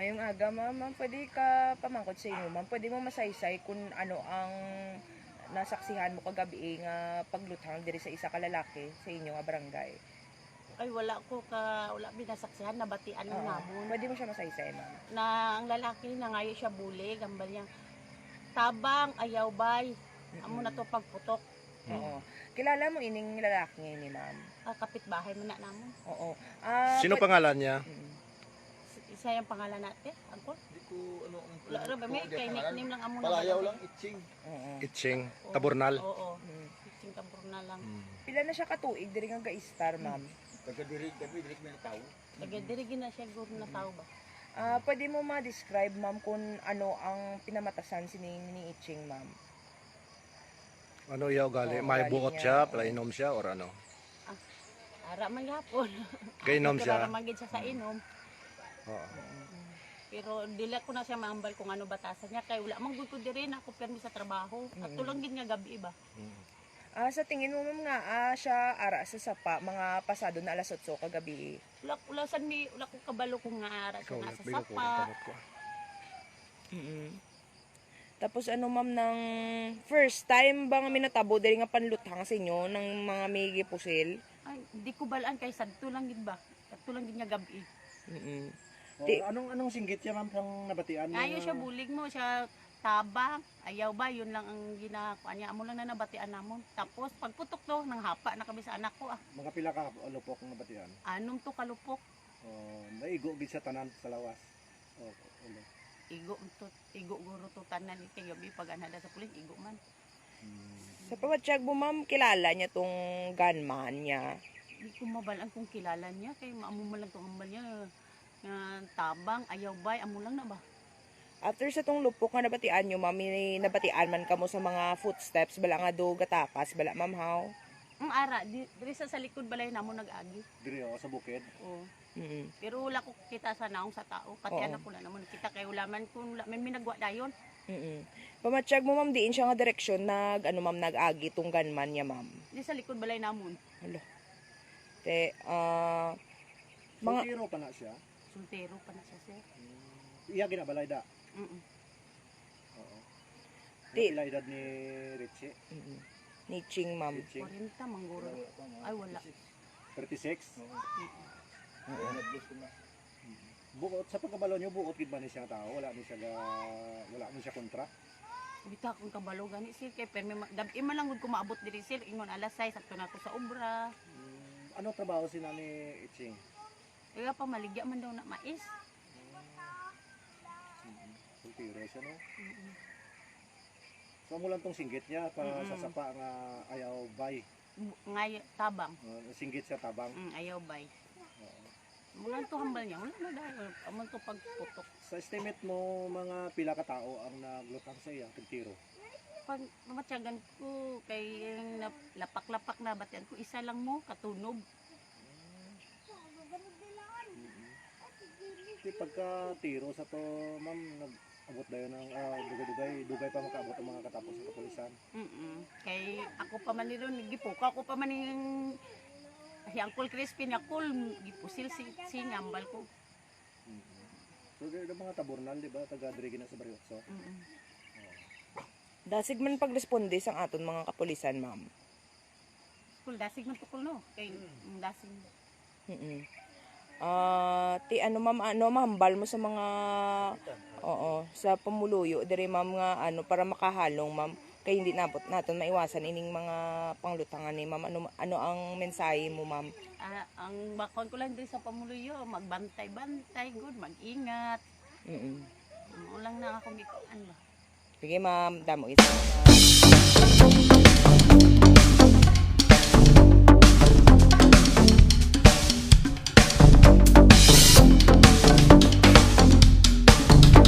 Ngayong aga, ma'am, pwede ka pamangkot sa inyo, ma'am. Pwede mo masaysay kung ano ang nasaksihan mo kagabi nga pagluthang diri sa isa ka lalaki sa inyo nga barangay. Ay wala binasaksihan, nabatian lang namon. Pwede mo siya masaysay, ma'am. Na ang lalaki na ngayon siya buli, gambal niya. Tabang, ayaw bay. Amo na to pagputok. Oo. Kilala mo ining lalaki ngayon ni ma'am? Kapitbahay mo na namon. Oo. Sino pangalan niya? Isa yung pangalan natin, angkol. Hindi ko ano ang Wala ra ba may kay nickname lang amo na. Palayaw lang, Itching. Oo. Itching, Taburnal. Oo. Itching Taburnal lang. Pila na siya katuig diri nga ga-star, ma'am? Tagadirig may tao. Taga-dirigin na siya guro na tao ba? Pwede mo ma-describe, ma'am, kung ano ang pinamatasan ni Itching, ma'am? Ano iya ugali? Oo, May ugali buot niya. siya, palainom siya, or ano? Ara man gapon. Kainom siya. Ara man gid siya sa inom. Oo. Pero dili ko na siya maambal kung ano batasan niya kay wala man gud ko diri na ako permi sa trabaho. At lang gid nga gabi ba. Sa tingin mo, ma'am, nga siya ara sa sapa mga pasado na alas 8 kagabi. Wala ko kabalo kung nga ara siya Ikaw, nasa nagbilo ko, sapa. kamot ko. Tapos ano, ma'am, ng first time ba nga minatabo diri nga panluthang sa inyo ng mga may gipusil? Ay, di ko balaan kay sadto lang gid ba. Sadto lang gid nga gabi. Anong singgit niya, ma'am, ang nabatian mo? Ayo siya bulig mo siya tabang, ayaw ba yun lang ang ginakuan niya. Amo lang na nabatian namon. Tapos pagputok to nang hapa na kami sa anak ko Mga pila ka lupok ang nabatian. Anong to kalupok? Naigo gid sa tanan sa lawas. Igo guro to tanan ni kay gabi pag anada sa pulis igo man. Sa pawatsyag mo, ma'am, kilala niya tong gunman niya. Di ko mabalaan kung kilala niya kay maamo man lang tong ambal niya nga tabang ayaw bay amo lang na ba. After sa tong lupok nga nabatian nyo, ma'am, nabatian man kamo sa mga footsteps, bala nga do gatakas, bala, ma'am, how? Ang ara diri sa likod balay namo nag-agi. Diri sa bukid. Oo. Pero wala ko kita sa naong sa tao. Pati Oo. anak ko na naman kita kay wala man kung wala man minagwa dayon. Pamatsyag mo, ma'am, diin siya nga direksyon ma'am, nag-agi tong gunman niya, ma'am. Di sa likod balay namon. Te, mga, Sultiro pa na siya. Soltero pa na siya sir. Iya ginabalay da. Oo. Pila edad ni Richie? ni Ching, ma'am. Itching. 40 mangguro. Ay wala. 36. Buot sa pagkabalo niyo, buot gid ba ni siya tao? Wala ni siya kontra. Bita akong kabalo gani sir kay permi dabi man lang gud ko maabot diri sir ingon alas 6 sakto na ako sa obra. Ano trabaho si Nani Itching? Kaya pa maligya man daw na mais. Sultiro siya, no? So mo lang tong singgit niya para sa sapa nga ayaw bay. Ngay tabang. Singgit siya tabang. Ayaw bay. Mula to hambal niya, wala na dahil amon to pagputok. Sa estimate mo, mga pila ka tao ang naglutang sa iya, tiro? Pag mamatyagan ko kay lapak-lapak na batian ko isa lang mo katunog. Di pagka tiro sa to, ma'am, nag-abot dayon ng dugay pa makaabot ang mga katapos sa kapulisan. Kay ako pa man nilo nagipuka ako pa man ning si Uncle Crispin ako gipusil si ngambal ko. So, yung mga taburnal, di ba? Taga-drigi na sa Bariotso. Dasig man pagresponde sang aton mga kapulisan, ma'am. Kul dasig man tukol no. Kay dasig. Ti ano, ma'am, mahambal mo sa mga sa pamuluyo diri, ma'am, nga para makahalong, ma'am, kay hindi naton maiwasan ining mga panglutangan ni ma'am. Ano ang mensahe mo, ma'am? Ang bakon ko lang din sa pamuluyo, magbantay-bantay good, mag-ingat. Ulang na akong gikuan ba. Sige, ma'am, damo isa.